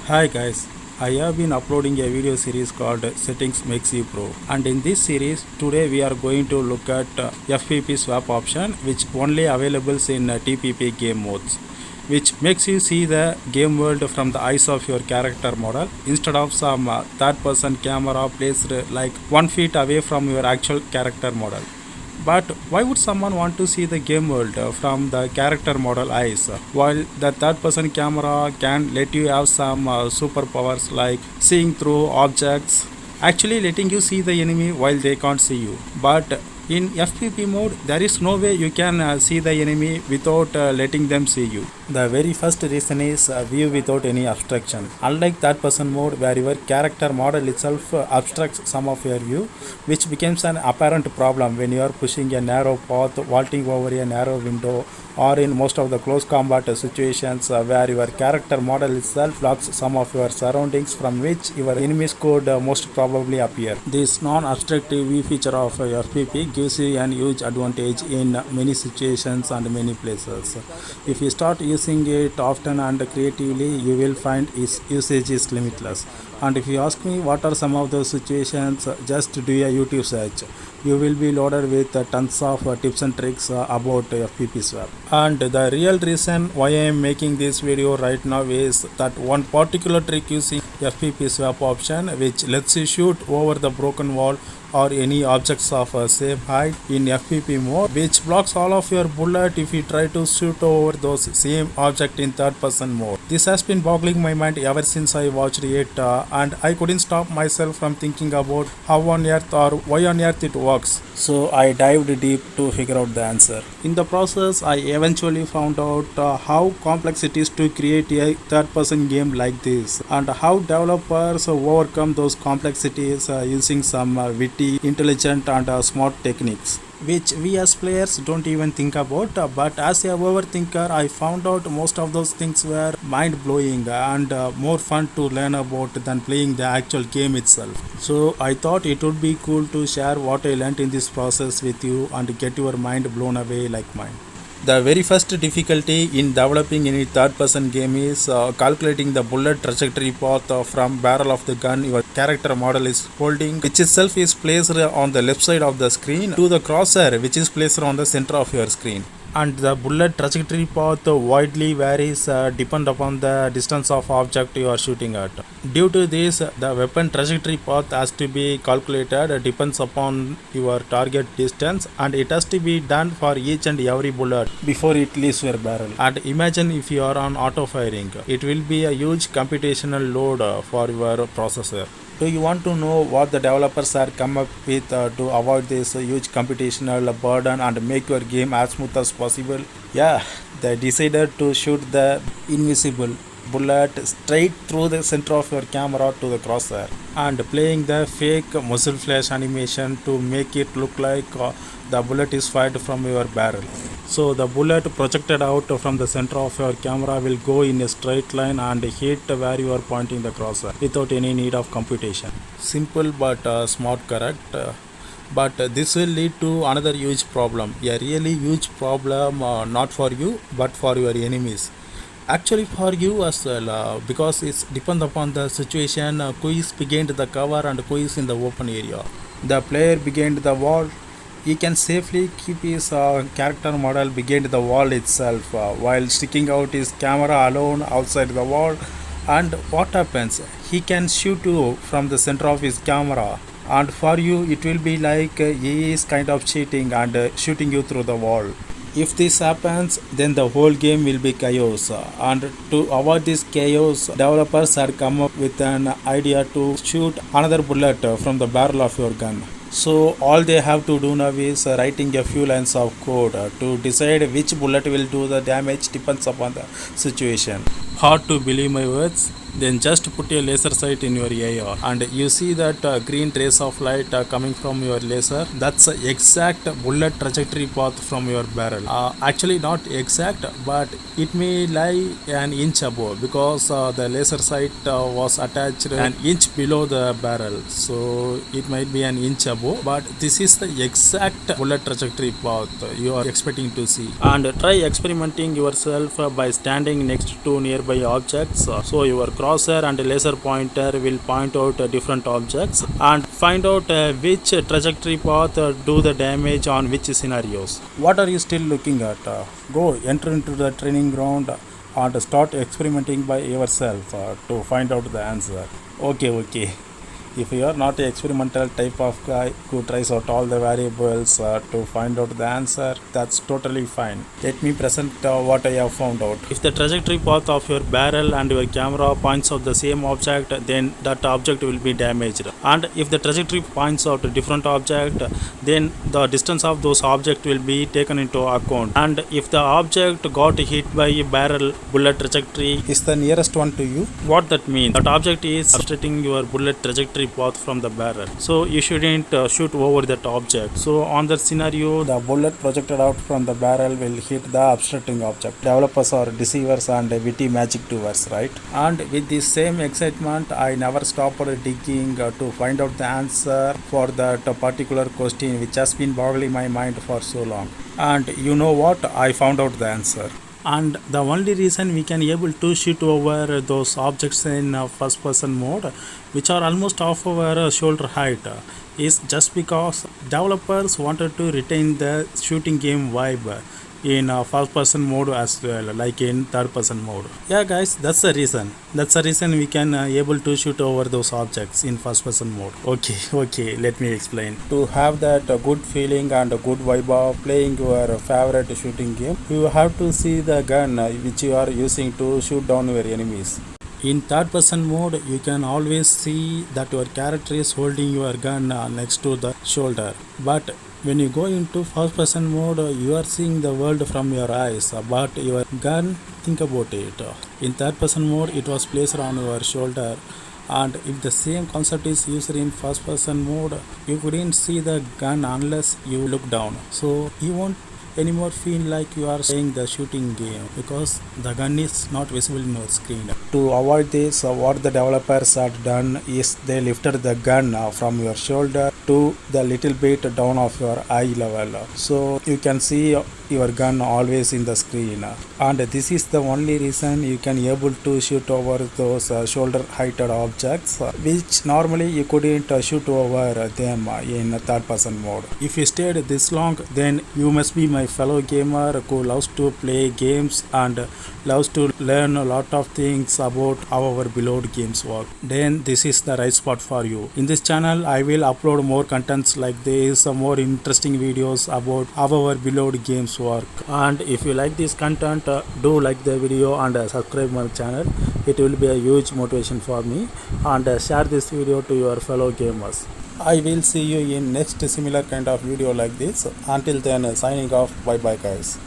Hi guys, I have been uploading a video series called Settings Makes You Pro, and in this series today we are going to look at FPP swap option which only available in TPP game modes, which makes you see the game world from the eyes of your character model instead of some third person camera placed like 1 feet away from your actual character model. But why would someone want to see the game world from the character model eyes, while the third person camera can let you have some superpowers like seeing through objects, actually letting you see the enemy while they can't see you? But in FPP mode, there is no way you can see the enemy without letting them see you. The very first reason is view without any obstruction. Unlike third person mode, where your character model itself obstructs some of your view, which becomes an apparent problem when you are pushing a narrow path, vaulting over a narrow window, or in most of the close combat situations where your character model itself blocks some of your surroundings from which your enemies could most probably appear. This non-obstructive view feature of FPP gives you an huge advantage in many situations and many places. If you start using it often and creatively, you will find its usage is limitless. And if you ask me what are some of those situations, just do a YouTube search. You will be loaded with tons of tips and tricks about FPP swap. And the real reason why I am making this video right now is that one particular trick using FPP swap option which lets you shoot over the broken wall or any objects of same height in FPP mode, which blocks all of your bullet if you try to shoot over those same object in third person mode. This has been boggling my mind ever since I watched it, and I couldn't stop myself from thinking about how on earth or why on earth it works. So I dived deep to figure out the answer. In the process, I eventually found out how complex it is to create a third person game like this, and how developers overcome those complexities using some witty, intelligent and smart techniques, which we as players don't even think about. But as a overthinker, I found out most of those things were mind blowing and more fun to learn about than playing the actual game itself. So I thought it would be cool to share what I learned in this process with you and get your mind blown away like mine. The very first difficulty in developing any third person game is calculating the bullet trajectory path from barrel of the gun your character model is holding, which itself is placed on the left side of the screen, to the crosshair which is placed on the center of your screen. And the bullet trajectory path widely varies depend upon the distance of object you are shooting at. Due to this, the weapon trajectory path has to be calculated depends upon your target distance, and it has to be done for each and every bullet before it leaves your barrel. And imagine if you are on auto firing, it will be a huge computational load for your processor. Do you want to know what the developers are come up with to avoid this huge computational burden and make your game as smooth as possible? Yeah, they decided to shoot the invisible bullet straight through the center of your camera to the crosshair, and playing the fake muzzle flash animation to make it look like the bullet is fired from your barrel. So the bullet projected out from the center of your camera will go in a straight line and hit where you are pointing the crosshair without any need of computation. Simple but smart, correct? But this will lead to another huge problem, a really huge problem, not for you but for your enemies. Actually for you as well, because it depends upon the situation, who is behind the cover and who is in the open area. The player behind the wall, he can safely keep his character model behind the wall itself while sticking out his camera alone outside the wall. And what happens? He can shoot you from the center of his camera, and for you it will be like he is kind of cheating and shooting you through the wall. If this happens, then the whole game will be chaos. And to avoid this chaos, developers had come up with an idea to shoot another bullet from the barrel of your gun. So all they have to do now is writing a few lines of code to decide which bullet will do the damage depends upon the situation. Hard to believe my words? Then just put a laser sight in your AR and you see that green rays of light coming from your laser. That's the exact bullet trajectory path from your barrel. Actually not exact, but it may lie an inch above because the laser sight was attached an inch below the barrel, so it might be an inch above, but this is the exact bullet trajectory path you are expecting to see. And try experimenting yourself by standing next to nearby nearby objects. So your crosshair and laser pointer will point out different objects and find out which trajectory path do the damage on which scenarios. What are you still looking at? Go enter into the training ground and start experimenting by yourself to find out the answer. Okay. If you are not an experimental type of guy who tries out all the variables to find out the answer, that's totally fine. Let me present what I have found out. If the trajectory path of your barrel and your camera points out the same object, then that object will be damaged. And if the trajectory points out a different object, then the distance of those objects will be taken into account. And if the object got hit by a barrel bullet trajectory is the nearest one to you, what that means? That object is obstructing your bullet trajectory path from the barrel, so you shouldn't shoot over that object. So on that scenario, the bullet projected out from the barrel will hit the obstructing object. Developers are deceivers and witty magic doers, right? And with the same excitement, I never stopped digging to find out the answer for that particular question which has been boggling my mind for so long. And you know what? I found out the answer. And the only reason we can able to shoot over those objects in first person mode, which are almost half our shoulder height, is just because developers wanted to retain the shooting game vibe in first person mode as well, like in third person mode. Yeah guys, that's the reason we can able to shoot over those objects in first person mode. Okay, let me explain. To have that good feeling and a good vibe of playing your favorite shooting game, you have to see the gun which you are using to shoot down your enemies. In third person mode, you can always see that your character is holding your gun next to the shoulder, but when you go into first person mode, you are seeing the world from your eyes, but your gun, think about it. In third person mode, it was placed on your shoulder, and if the same concept is used in first person mode, you couldn't see the gun unless you look down. So you won't anymore feel like you are playing the shooting game because the gun is not visible in your screen. To avoid this, what the developers have done is they lifted the gun from your shoulder to the little bit down of your eye level, so you can see your gun always in the screen. And this is the only reason you can able to shoot over those shoulder heighted objects, which normally you couldn't shoot over them in third person mode. If you stayed this long, then you must be my fellow gamer who loves to play games and loves to learn a lot of things about how our beloved games work. Then this is the right spot for you. In this channel, I will upload more contents like this, more interesting videos about how our beloved games work. And if you like this content, do like the video and subscribe my channel. It will be a huge motivation for me. And share this video to your fellow gamers. I will see you in next similar kind of video like this. Until then, signing off. Bye bye guys.